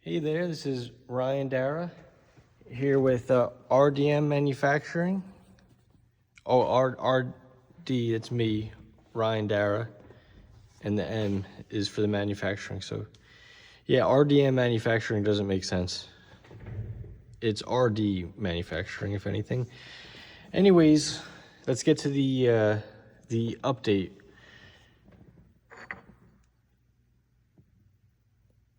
Hey there, this is Ryan Dara here with RDM Manufacturing. Oh, RD, it's me, Ryan Dara, and the M is for the manufacturing. So, yeah, RDM Manufacturing doesn't make sense. It's RD Manufacturing, if anything. Anyways, let's get to the update.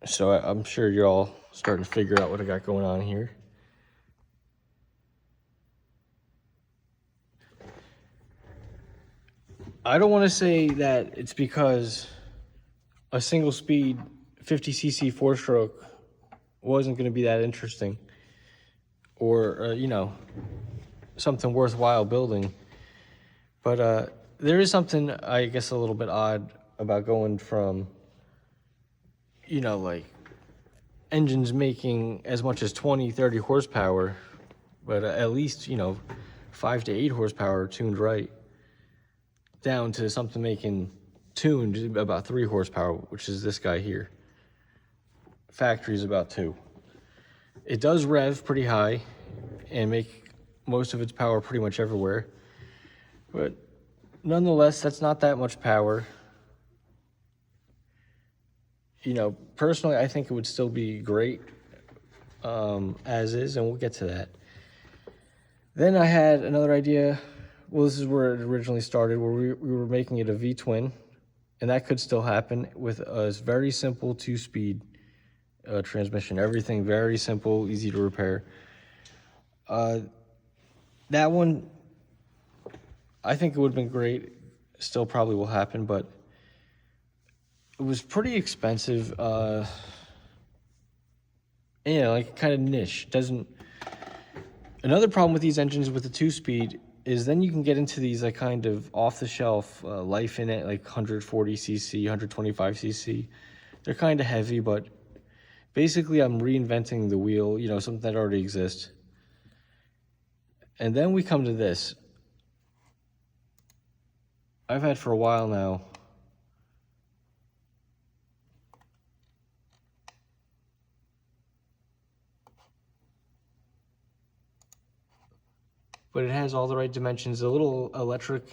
So I'm sure you're all starting to figure out what I got going on here. I don't want to say that it's because a single speed 50cc four stroke wasn't going to be that interesting or, something worthwhile building. But there is something, I guess, a little bit odd about going from, like engines making as much as 20, 30 horsepower, but at least, 5 to 8 horsepower tuned right, down to something making tuned about 3 horsepower, which is this guy here. Factory is about 2. It does rev pretty high and make most of its power pretty much everywhere, but nonetheless, that's not that much power. Personally, I think it would still be great as is, and we'll get to that. Then I had another idea. Well, this is where it originally started, where we were making it a V-twin, and that could still happen with a very simple 2-speed transmission. Everything very simple, easy to repair. That one, I think it would have been great. Still probably will happen, but it was pretty expensive. Like kind of niche. Another problem with these engines with the 2-speed is then you can get into these like kind of off-the-shelf life in it, like 140cc, 125cc. They're kind of heavy, but basically I'm reinventing the wheel, something that already exists. And then we come to this. I've had for a while now. But it has all the right dimensions. A little electric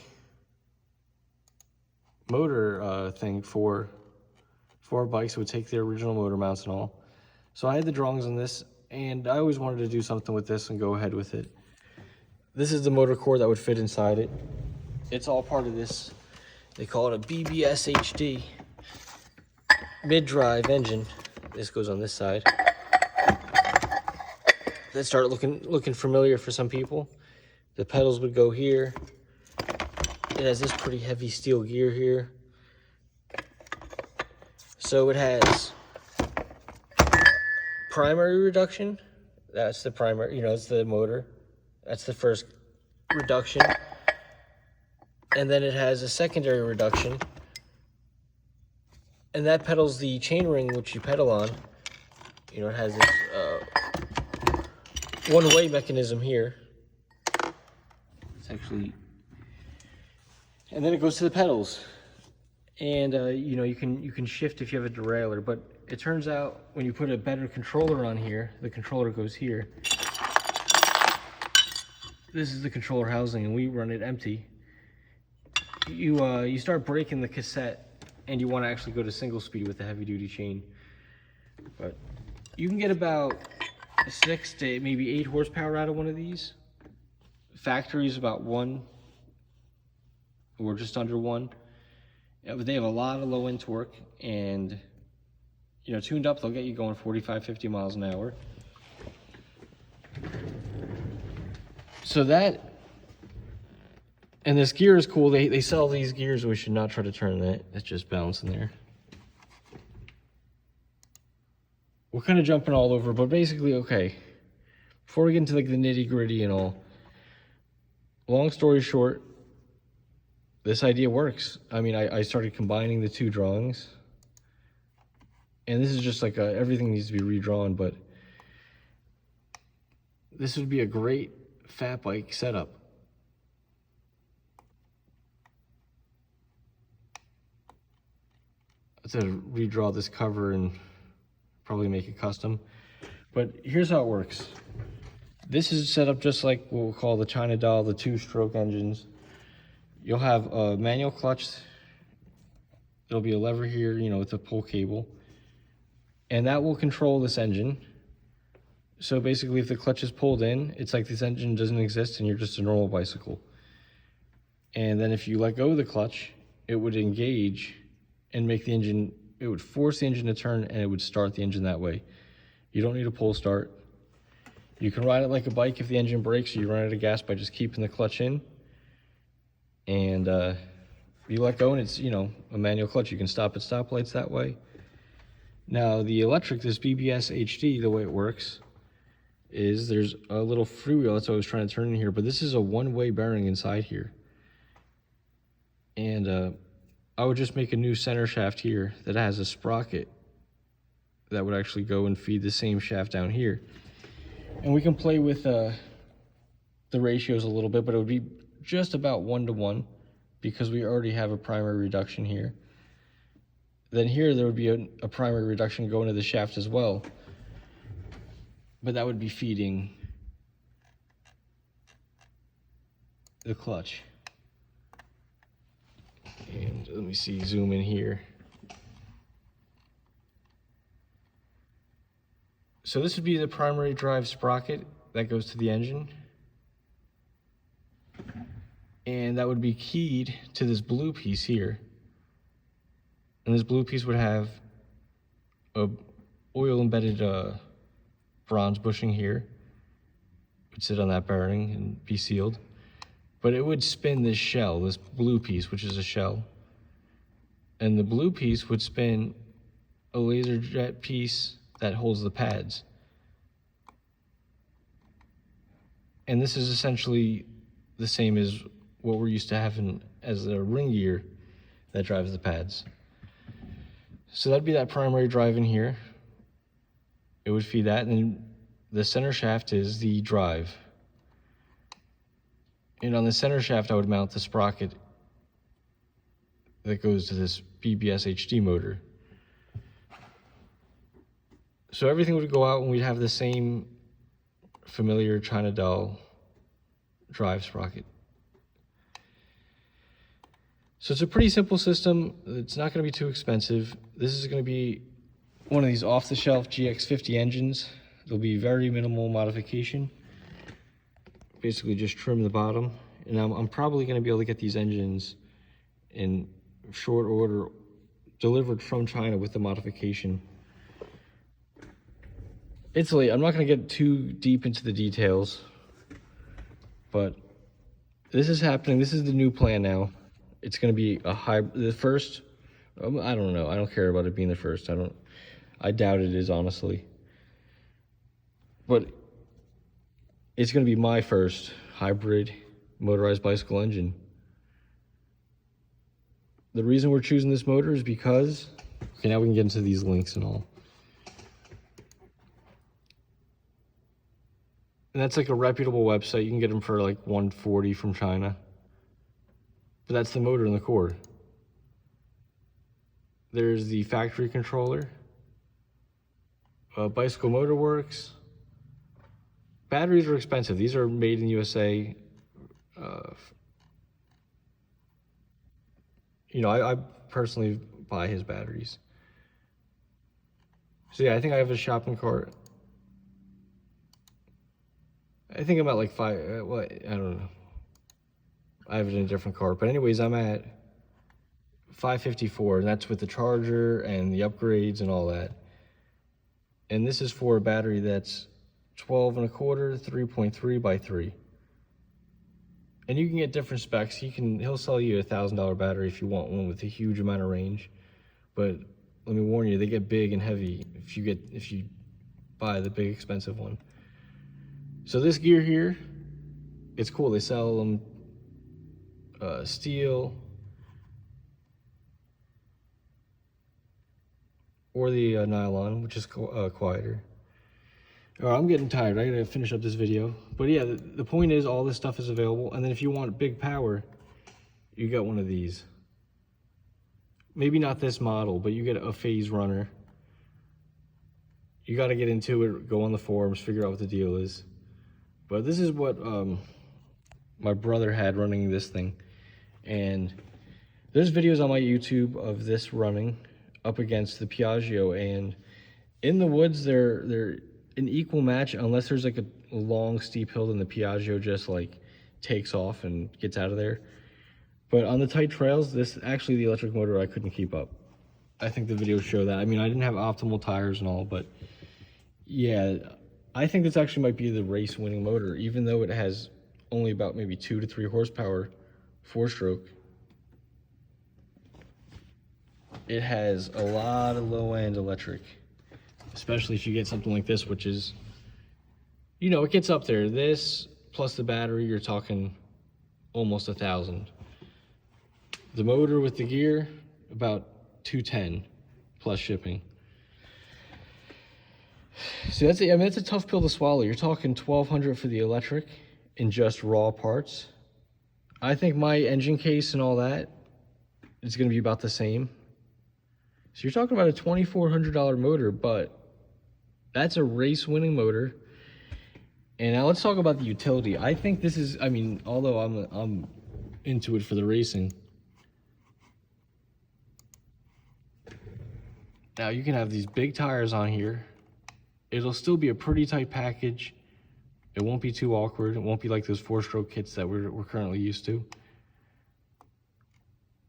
motor thing for bikes would take the original motor mounts and all. So I had the drawings on this, and I always wanted to do something with this and go ahead with it. This is the motor core that would fit inside it. It's all part of this. They call it a BBSHD mid-drive engine. This goes on this side. That started looking familiar for some people. The pedals would go here. It has this pretty heavy steel gear here. So it has primary reduction. That's the primary, it's the motor. That's the first reduction. And then it has a secondary reduction. And that pedals the chainring, which you pedal on. It has this one-way mechanism here. It's actually, and then it goes to the pedals. And you can shift if you have a derailleur, but it turns out when you put a better controller on here, the controller goes here. This is the controller housing, and we run it empty. You start breaking the cassette, and you want to actually go to single speed with the heavy duty chain. But you can get about 6 to maybe 8 horsepower out of one of these. Factory is about 1 or just under 1. Yeah, but they have a lot of low end torque, and tuned up, they'll get you going 45, 50 miles an hour. So that, and this gear is cool. They sell these gears. We should not try to turn that. It's just balancing there. We're kind of jumping all over, but basically, okay. Before we get into like the nitty gritty and all, long story short, this idea works. I mean, I started combining the 2 drawings, and this is just like everything needs to be redrawn, but this would be a great fat bike setup. I have to redraw this cover and probably make it custom. But here's how it works. This is set up just like what we'll call the China doll, the 2-stroke engines. You'll have a manual clutch. There'll be a lever here, you know, with a pull cable. And that will control this engine. So basically, if the clutch is pulled in, it's like this engine doesn't exist and you're just a normal bicycle. And then if you let go of the clutch, it would engage and make the engine, it would force the engine to turn and it would start the engine that way. You don't need a pull start. You can ride it like a bike if the engine breaks or you run out of gas by just keeping the clutch in. And you let go and it's, you know, a manual clutch. You can stop at stoplights that way. Now the electric, this BBSHD, the way it works is there's a little freewheel. That's what I was trying to turn in here, but this is a one-way bearing inside here. And I would just make a new center shaft here that has a sprocket that would actually go and feed the same shaft down here. And we can play with the ratios a little bit, but it would be just about 1-to-1 because we already have a primary reduction here. Then here there would be a primary reduction going to the shaft as well, but that would be feeding the clutch. And let me see, zoom in here. So this would be the primary drive sprocket that goes to the engine. And that would be keyed to this blue piece here. And this blue piece would have a oil embedded bronze bushing here. It would sit on that bearing and be sealed. But it would spin this shell, this blue piece, which is a shell. And the blue piece would spin a laser jet piece that holds the pads. And this is essentially the same as what we're used to having as the ring gear that drives the pads. So that'd be that primary drive in here. It would feed that, and then the center shaft is the drive. And on the center shaft, I would mount the sprocket that goes to this BBSHD motor. So everything would go out and we'd have the same familiar China doll drive sprocket. So it's a pretty simple system. It's not going to be too expensive. This is going to be one of these off-the-shelf GX50 engines. There'll be very minimal modification. Basically just trim the bottom, and I'm probably going to be able to get these engines in short order delivered from China with the modification. It's late. I'm not going to get too deep into the details, but this is happening. This is the new plan now. It's going to be a hybrid. The first, I don't know. I don't care about it being the first. I doubt it is, honestly. But it's going to be my first hybrid motorized bicycle engine. The reason we're choosing this motor is because, okay, now we can get into these links and all. And that's like a reputable website. You can get them for like $140 from China. But that's the motor and the cord. There's the factory controller. Bicycle Motor Works. Batteries are expensive. These are made in the USA. You know, I personally buy his batteries. So yeah, I think I have a shopping cart. I think I'm at like well, I don't know. I have it in a different cart. But anyways, I'm at $554, and that's with the charger and the upgrades and all that. And this is for a battery that's 12 1/4, 3.3 by 3. And you can get different specs. He'll sell you a $1,000 battery if you want one with a huge amount of range. But let me warn you, they get big and heavy if you buy the big expensive one. So this gear here, it's cool. They sell them steel or the nylon, which is quieter. I'm getting tired. I gotta finish up this video. But yeah, the point is all this stuff is available. And then if you want big power, you get one of these. Maybe not this model, but you get a phase runner. You got to get into it, go on the forums, figure out what the deal is. But this is what my brother had running this thing. And there's videos on my YouTube of this running up against the Piaggio, and in the woods they're an equal match unless there's like a long steep hill and the Piaggio just like takes off and gets out of there. But on the tight trails, this actually, the electric motor, I couldn't keep up. I think the videos show that. I mean, I didn't have optimal tires and all, but yeah, I think this actually might be the race winning motor, even though it has only about maybe 2 to 3 horsepower 4-stroke. It has a lot of low-end electric, especially if you get something like this, which is, you know, it gets up there. This plus the battery, you're talking almost 1,000. The motor with the gear, about 210 plus shipping. So that's it. I mean, it's a tough pill to swallow. You're talking 1,200 for the electric in just raw parts. I think my engine case and all that is going to be about the same. So you're talking about a $2,400 motor, but that's a race-winning motor. And now let's talk about the utility. I think this is, I mean, although I'm into it for the racing. Now you can have these big tires on here. It'll still be a pretty tight package. It won't be too awkward. It won't be like those 4-stroke kits that we're currently used to.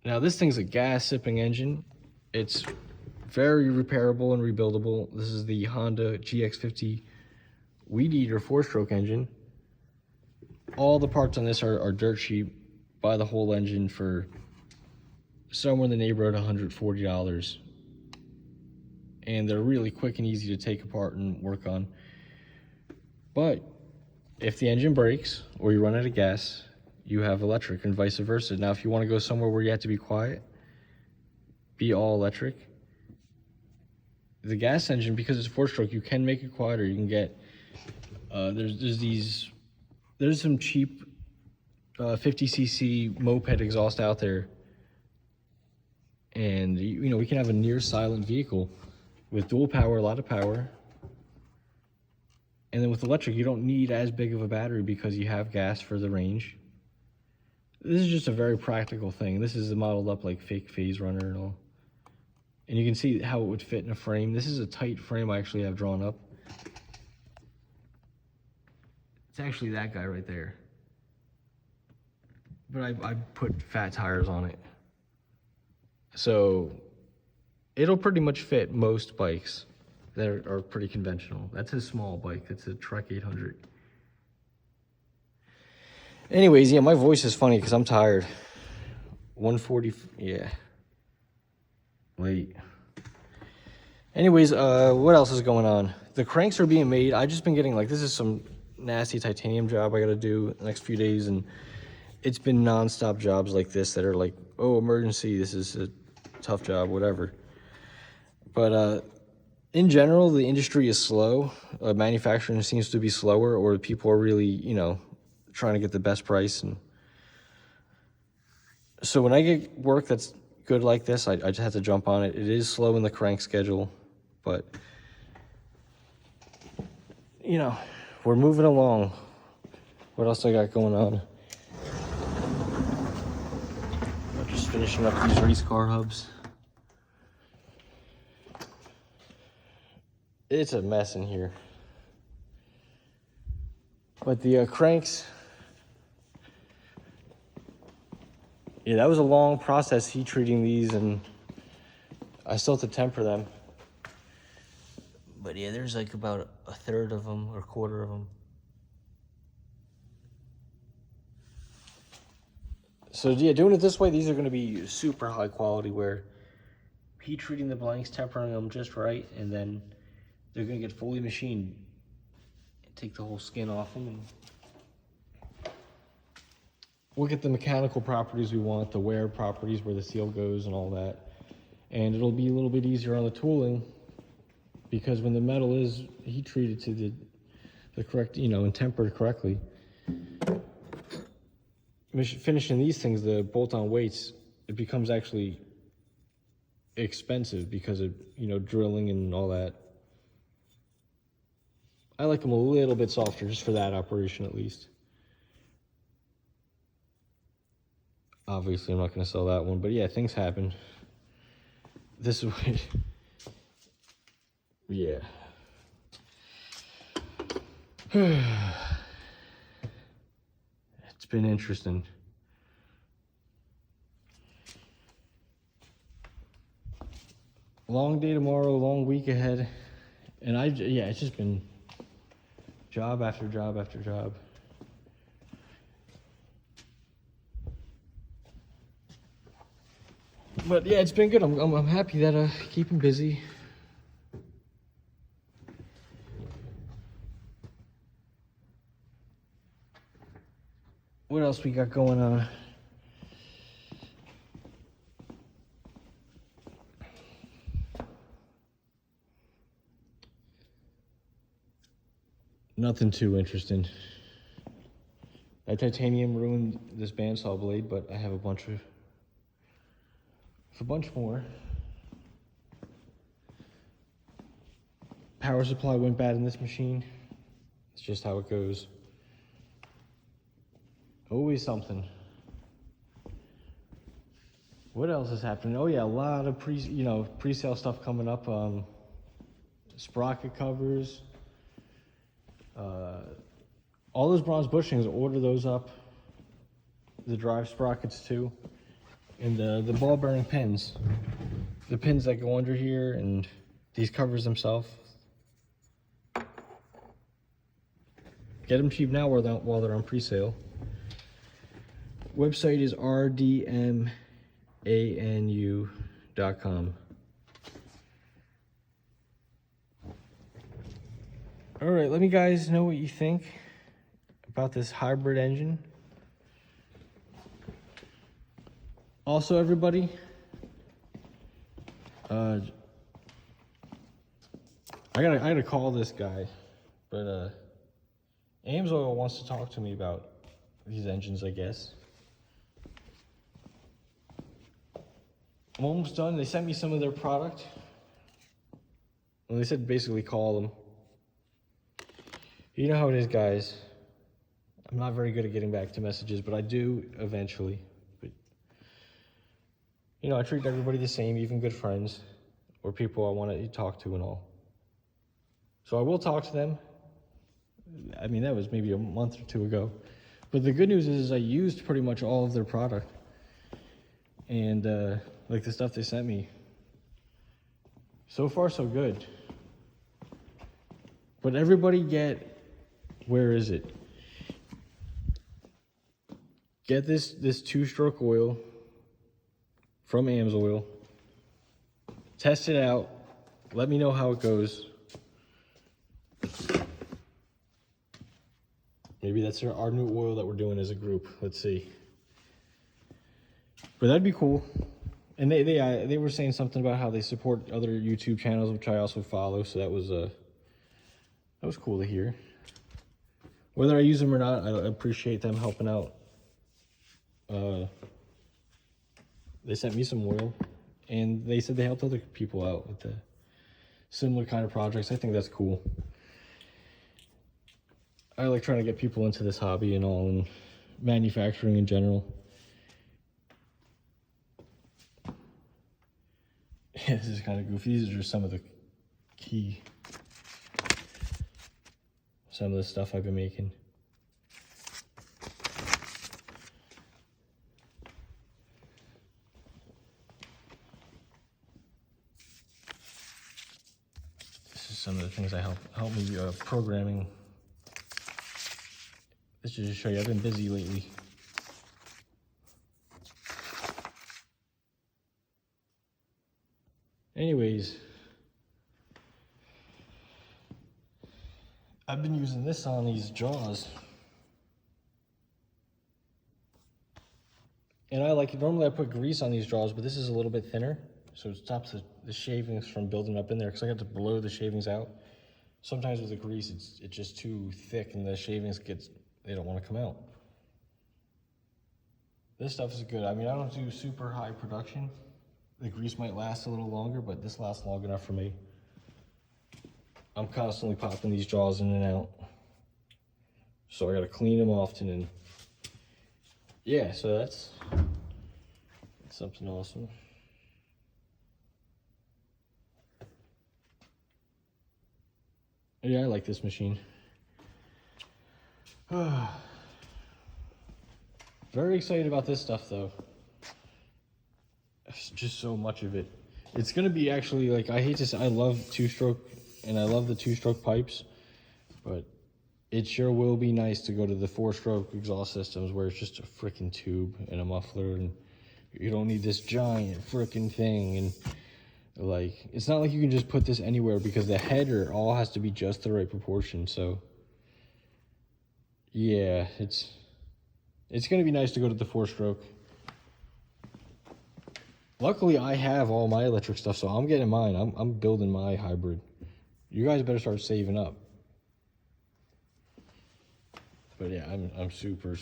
Now this thing's a gas-sipping engine. It's very repairable and rebuildable. This is the Honda GX50 Weed Eater 4-stroke engine. All the parts on this are dirt cheap. Buy the whole engine for somewhere in the neighborhood of $140. And they're really quick and easy to take apart and work on. But if the engine breaks or you run out of gas, you have electric, and vice versa. Now, if you want to go somewhere where you have to be quiet, be all electric. The gas engine, because it's 4-stroke, you can make it quieter. You can get there's some cheap 50cc moped exhaust out there, and you know, we can have a near silent vehicle with dual power, a lot of power. And then with electric, you don't need as big of a battery because you have gas for the range. This is just a very practical thing. This is modeled up like fake phase runner and all. And you can see how it would fit in a frame. This is a tight frame I actually have drawn up. It's actually that guy right there. But I put fat tires on it. So it'll pretty much fit most bikes that are pretty conventional. That's a small bike. That's a Trek 800. Anyways, yeah, my voice is funny because I'm tired. 140, yeah. Wait. Anyways, what else is going on? The cranks are being made. I've just been getting, like, this is some nasty titanium job I got to do the next few days, and it's been non-stop jobs like this that are like, oh, emergency, this is a tough job, whatever. But in general, the industry is slow. Manufacturing seems to be slower, or people are really, you know, trying to get the best price. And so when I get work that's good like this, I just have to jump on it. It is slow in the crank schedule, but you know, we're moving along. What else I got going on? I'm just finishing up these race car hubs. It's a mess in here. But the cranks, yeah, that was a long process heat treating these, and I still have to temper them. But yeah, there's like about a third of them or a quarter of them. So yeah, doing it this way, these are going to be super high quality, where heat treating the blanks, tempering them just right, and then they're going to get fully machined. Take the whole skin off them, and we'll get the mechanical properties we want, the wear properties where the seal goes and all that. And it'll be a little bit easier on the tooling, because when the metal is heat treated to the correct, you know, and tempered correctly, finishing these things, the bolt-on weights, it becomes actually expensive because of, you know, drilling and all that. I like them a little bit softer just for that operation at least. Obviously, I'm not going to sell that one, but yeah, things happen. This is what, yeah. It's been interesting. Long day tomorrow, long week ahead. And yeah, it's just been job after job after job. But yeah, it's been good. I'm happy that keeping busy. What else we got going on? Nothing too interesting. That titanium ruined this bandsaw blade, but I have a bunch more. Power supply went bad in this machine. It's just how it goes. Always something. What else is happening? Oh yeah, a lot of pre-sale stuff coming up. Sprocket covers. All those bronze bushings, order those up. The drive sprockets too. And the ball bearing pins. The pins that go under here and these covers themselves. Get them cheap now while they're on pre-sale. Website is rdmanu.com. All right, let me guys know what you think about this hybrid engine. Also, everybody, I gotta call this guy, but AMSOIL wants to talk to me about these engines, I guess. I'm almost done. They sent me some of their product. And they said basically call them. You know how it is, guys. I'm not very good at getting back to messages, but I do eventually. But, you know, I treat everybody the same, even good friends or people I want to talk to and all. So I will talk to them. I mean, that was maybe a month or two ago. But the good news is I used pretty much all of their product. And like the stuff they sent me. So far, so good. But everybody where is it? Get this 2-stroke oil from AMSOIL. Test it out. Let me know how it goes. Maybe that's our new oil that we're doing as a group. Let's see. But that'd be cool. And they were saying something about how they support other YouTube channels, which I also follow. So that was cool to hear. Whether I use them or not, I appreciate them helping out. They sent me some oil, and they said they helped other people out with the similar kind of projects. I think that's cool. I like trying to get people into this hobby and all, and manufacturing in general. Yeah, this is kind of goofy. These are just some of the some of the stuff I've been making. This is some of the things I help me programming. This should just show you I've been busy lately. Anyways, I've been using this on these jaws. And I like it. Normally I put grease on these jaws, but this is a little bit thinner, so it stops the shavings from building up in there, because I got to blow the shavings out. Sometimes with the grease, it's just too thick and the shavings they don't want to come out. This stuff is good. I mean, I don't do super high production. The grease might last a little longer, but this lasts long enough for me. I'm constantly popping these jaws in and out. So I gotta clean them often, and yeah, so that's something awesome. Yeah, I like this machine. Very excited about this stuff though. It's just so much of it. It's gonna be actually, like, I hate to say, I love two-stroke and I love the two-stroke pipes, but it sure will be nice to go to the four-stroke exhaust systems where it's just a freaking tube and a muffler, and you don't need this giant freaking thing. And like, it's not like you can just put this anywhere because the header all has to be just the right proportion. So yeah, it's gonna be nice to go to the four-stroke. Luckily, I have all my electric stuff, so I'm getting mine. I'm building my hybrid. You guys better start saving up. But yeah, I'm super.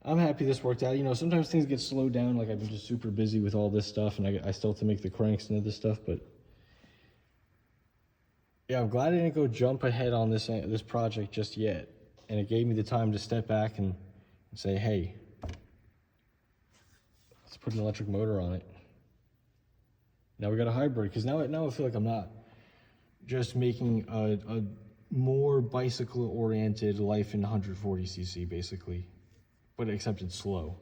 I'm happy this worked out. You know, sometimes things get slowed down. Like, I've been just super busy with all this stuff, and I still have to make the cranks and other stuff. But yeah, I'm glad I didn't go jump ahead on this project just yet, and it gave me the time to step back and say, hey, let's put an electric motor on it. Now we got a hybrid, because now I feel like I'm not just making a more bicycle-oriented life in 140cc, basically, but except it's slow.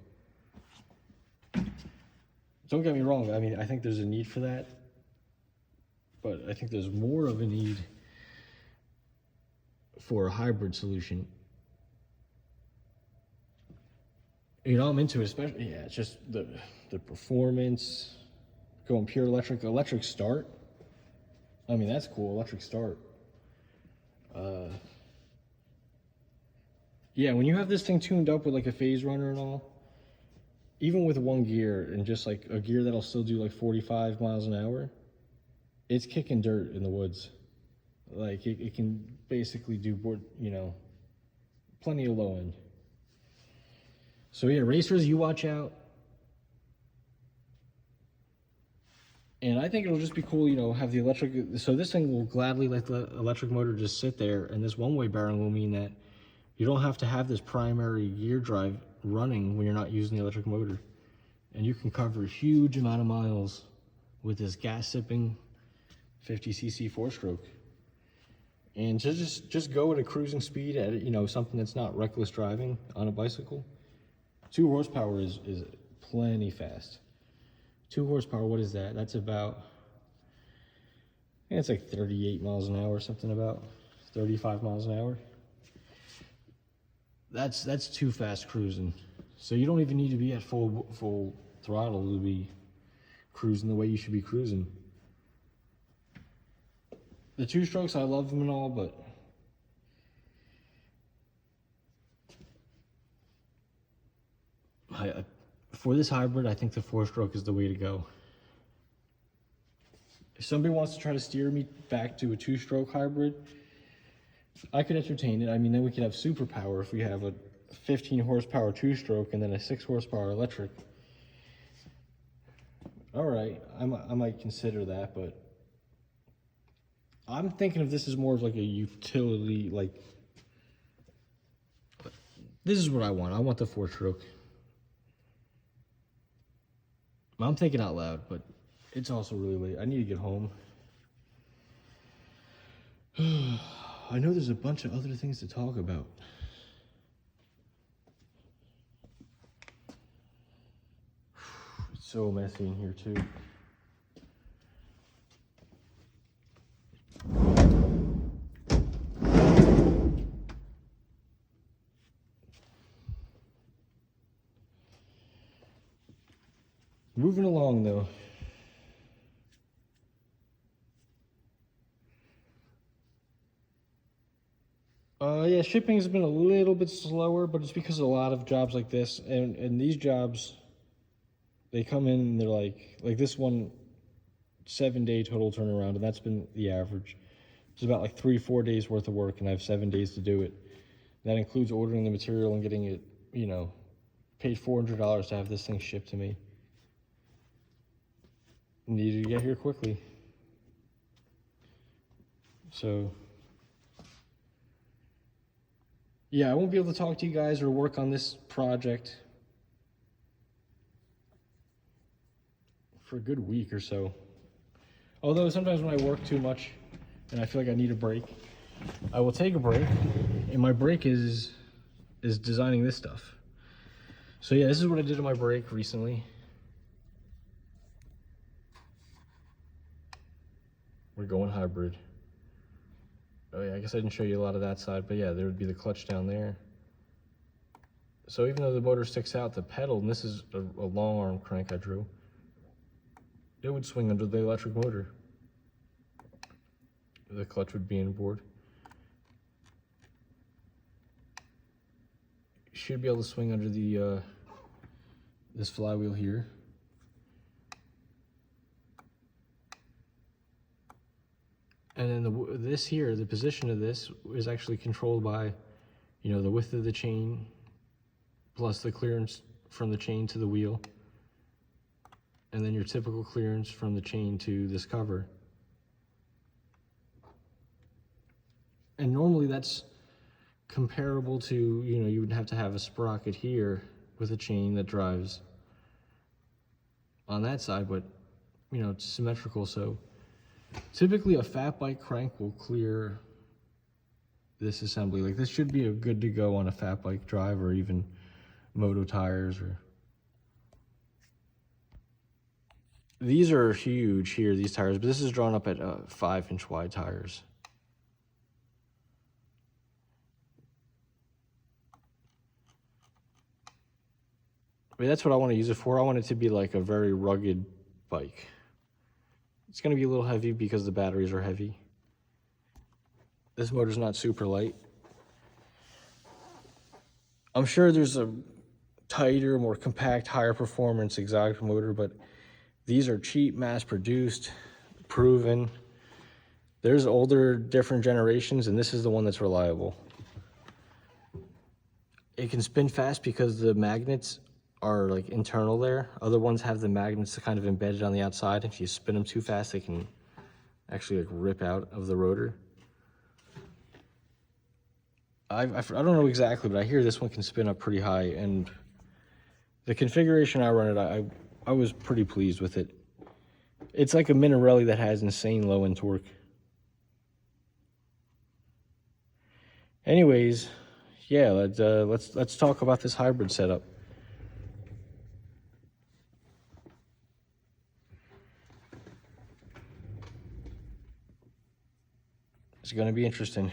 Don't get me wrong, I mean, I think there's a need for that, but I think there's more of a need for a hybrid solution. You know, I'm into it, especially, yeah, it's just the performance, going pure electric start. I mean, that's cool, electric start. Yeah, when you have this thing tuned up with like a phase runner and all, even with one gear and just like a gear that'll still do like 45 miles an hour, it's kicking dirt in the woods. Like, it can basically do, you know, plenty of low end. So yeah, racers, you watch out. And I think it'll just be cool, you know, have the electric. So this thing will gladly let the electric motor just sit there, and this one-way bearing will mean that you don't have to have this primary gear drive running when you're not using the electric motor. And you can cover a huge amount of miles with this gas-sipping 50cc four-stroke. And to just go at a cruising speed at, you know, something that's not reckless driving on a bicycle. 2 horsepower is plenty fast. 2 horsepower, what is that? That's about, I think it's like 38 miles an hour, something about 35 miles an hour. That's too fast cruising. So you don't even need to be at full throttle to be cruising the way you should be cruising. The 2-strokes, I love them and all, but for this hybrid, I think the 4-stroke is the way to go. If somebody wants to try to steer me back to a 2-stroke hybrid, I could entertain it. I mean, then we could have superpower if we have a 15 horsepower 2-stroke and then a 6 horsepower electric. All right, I might consider that, but I'm thinking of this as more of like a utility, like, this is what I want. I want the 4-stroke. I'm thinking out loud, but it's also really late. I need to get home. I know there's a bunch of other things to talk about. It's so messy in here too. Moving along though. Yeah, shipping has been a little bit slower, but it's because of a lot of jobs like this, and these jobs, they come in and they're like this one, 7-day total turnaround, and that's been the average. It's about like 3-4 days worth of work, and I have 7 days to do it. That includes ordering the material and getting it, you know, paid $400 to have this thing shipped to me. Needed to get here quickly. So yeah, I won't be able to talk to you guys or work on this project for a good week or so. Although sometimes when I work too much and I feel like I need a break, I will take a break, and my break is designing this stuff. So yeah, this is what I did on my break recently. We're going hybrid. Oh yeah, I guess I didn't show you a lot of that side, but yeah, there would be the clutch down there. So even though the motor sticks out the pedal, and this is a long arm crank I drew, it would swing under the electric motor. The clutch would be inboard. You should be able to swing under the this flywheel here. And then this here, the position of this is actually controlled by, you know, the width of the chain plus the clearance from the chain to the wheel, and then your typical clearance from the chain to this cover. And normally that's comparable to, you know, you would have to have a sprocket here with a chain that drives on that side, but, you know, it's symmetrical. So typically a fat bike crank will clear this assembly. Like this should be a good to go on a fat bike drive or even moto tires. Or these are huge here, these tires, but this is drawn up at 5-inch wide tires. I mean, that's what I want to use it for. I want it to be like a very rugged bike. It's going to be a little heavy because the batteries are heavy. This motor's not super light. I'm sure there's a tighter, more compact, higher performance exotic motor, but these are cheap, mass produced, proven. There's older, different generations, and this is the one that's reliable. It can spin fast because the magnets are like internal there. Other ones have the magnets kind of embedded on the outside. If you spin them too fast, they can actually like rip out of the rotor. I don't know exactly, but I hear this one can spin up pretty high, and the configuration I run it, I was pretty pleased with it. It's like a Minarelli that has insane low end torque. Anyways, yeah, let's talk about this hybrid setup. It's going to be interesting.